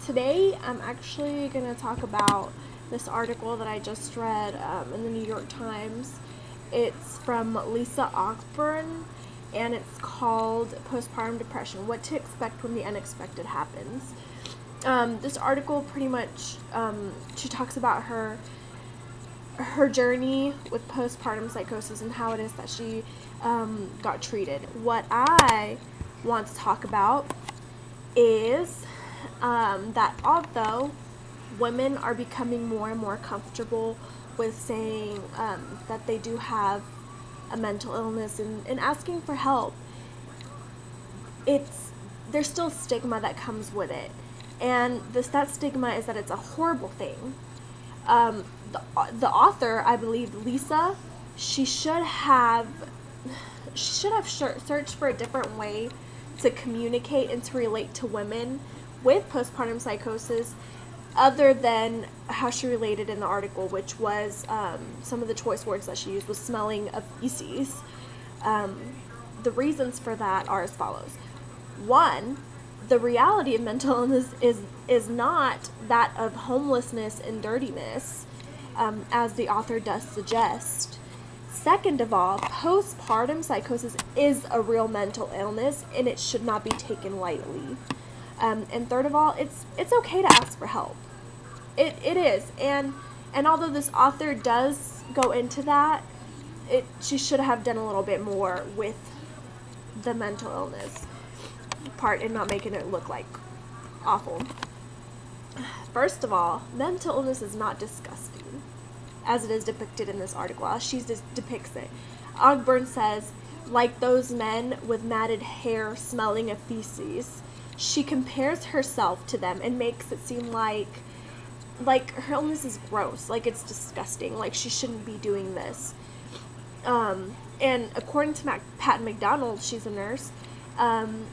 Today, I'm actually going to talk about this article that I just read in the New York Times. It's from Lisa Ogburn, and it's called Postpartum Depression: What to Expect When the Unexpected Happens. This article pretty much, she talks about her journey with postpartum psychosis and how it is that she got treated. What I want to talk about is that although women are becoming more and more comfortable with saying that they do have a mental illness and asking for help, there's still stigma that comes with it, and that stigma is that it's a horrible thing. The author, I believe, Lisa, she should have searched for a different way to communicate and to relate to women with postpartum psychosis other than how she related in the article, which was some of the choice words that she used was smelling of feces. The reasons for that are as follows. One, the reality of mental illness is not that of homelessness and dirtiness, as the author does suggest. Second of all, postpartum psychosis is a real mental illness, and it should not be taken lightly. And third of all, it's okay to ask for help. It is, and although this author does go into that, she should have done a little bit more with the mental illness part and not making it look like awful. First of all, mental illness is not disgusting, as it is depicted in this article, as she depicts it. Ogburn says, like those men with matted hair smelling of feces, she compares herself to them and makes it seem like her illness is gross, like it's disgusting, like she shouldn't be doing this. And according to Pat McDonald, she's a nurse,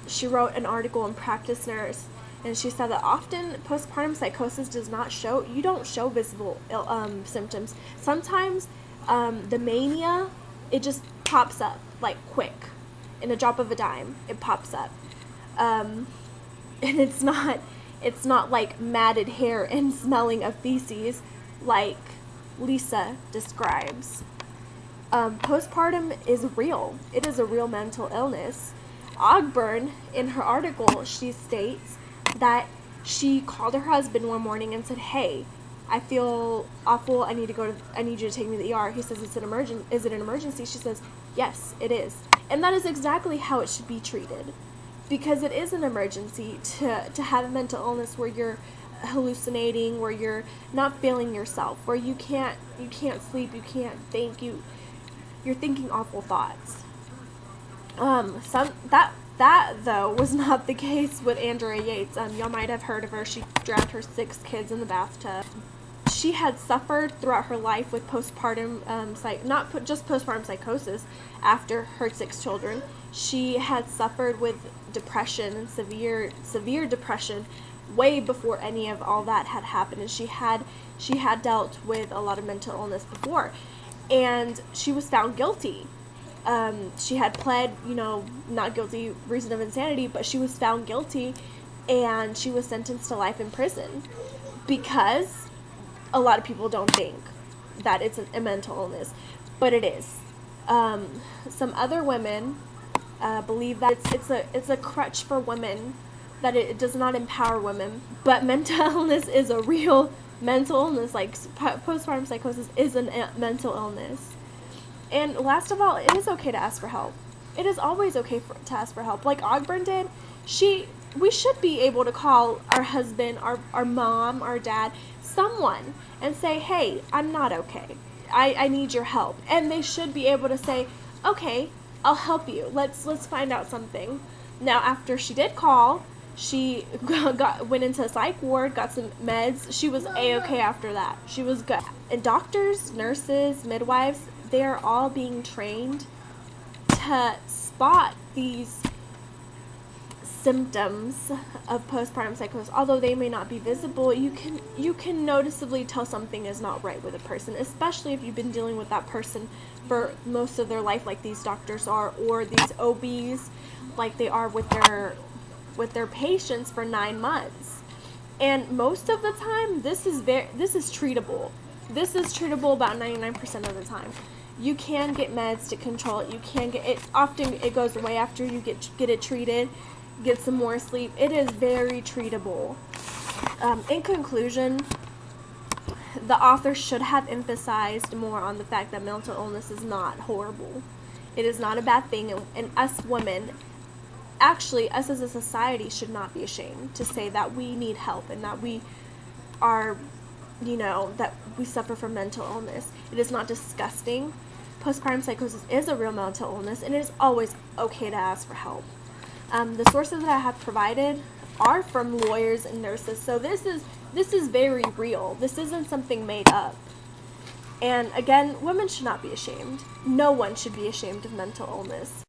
she wrote an article in Practice Nurse, and she said that often postpartum psychosis you don't show visible symptoms. Sometimes the mania, it just pops up, like quick. In a drop of a dime, it pops up. And it's not like matted hair and smelling of feces like Lisa describes. Postpartum is real. It is a real mental illness. Ogburn, in her article, she states that she called her husband one morning and said, "Hey, I feel awful. I need you to take me to the ER." He says, "Is it an emergency?" She says, "Yes, it is." And that is exactly how it should be treated, because it is an emergency to have a mental illness where you're hallucinating, where you're not feeling yourself, where you can't sleep, you can't think, you're thinking awful thoughts. That though was not the case with Andrea Yates. Y'all might have heard of her. She drowned her 6 kids in the bathtub. She had suffered throughout her life with postpartum not just postpartum psychosis. After her 6 children, she had suffered with depression and severe depression way before any of all that had happened, and she had dealt with a lot of mental illness before, and she was found guilty. She had pled, not guilty, reason of insanity, but she was found guilty, and she was sentenced to life in prison because a lot of people don't think that it's a mental illness, but it is. Some other women believe that it's a crutch for women, that it does not empower women, but mental illness is a real mental illness. Like postpartum psychosis is a mental illness. And last of all, it is okay to ask for help. It is always okay to ask for help. Like Ogburn did, we should be able to call our husband, our mom, our dad, someone, and say, "Hey, I'm not okay. I need your help." And they should be able to say, "Okay, I'll help you. Let's find out something." Now, after she did call, she went into a psych ward, got some meds. She was A-okay after that. She was good. And doctors, nurses, midwives, they are all being trained to spot these symptoms of postpartum psychosis. Although they may not be visible, you can noticeably tell something is not right with a person, especially if you've been dealing with that person for most of their life, like these doctors are, or these OBs, like they are with their patients for 9 months. And most of the time, this is treatable. This is treatable about 99% of the time. You can get meds to control it. You can get it. Often it goes away after you get it treated, get some more sleep. It is very treatable. In conclusion, the author should have emphasized more on the fact that mental illness is not horrible. It is not a bad thing, and us women, actually, us as a society, should not be ashamed to say that we need help and that we are, that we suffer from mental illness. It is not disgusting. Postpartum psychosis is a real mental illness, and it is always okay to ask for help. The sources that I have provided are from lawyers and nurses, so this is very real. This isn't something made up. And again, women should not be ashamed. No one should be ashamed of mental illness.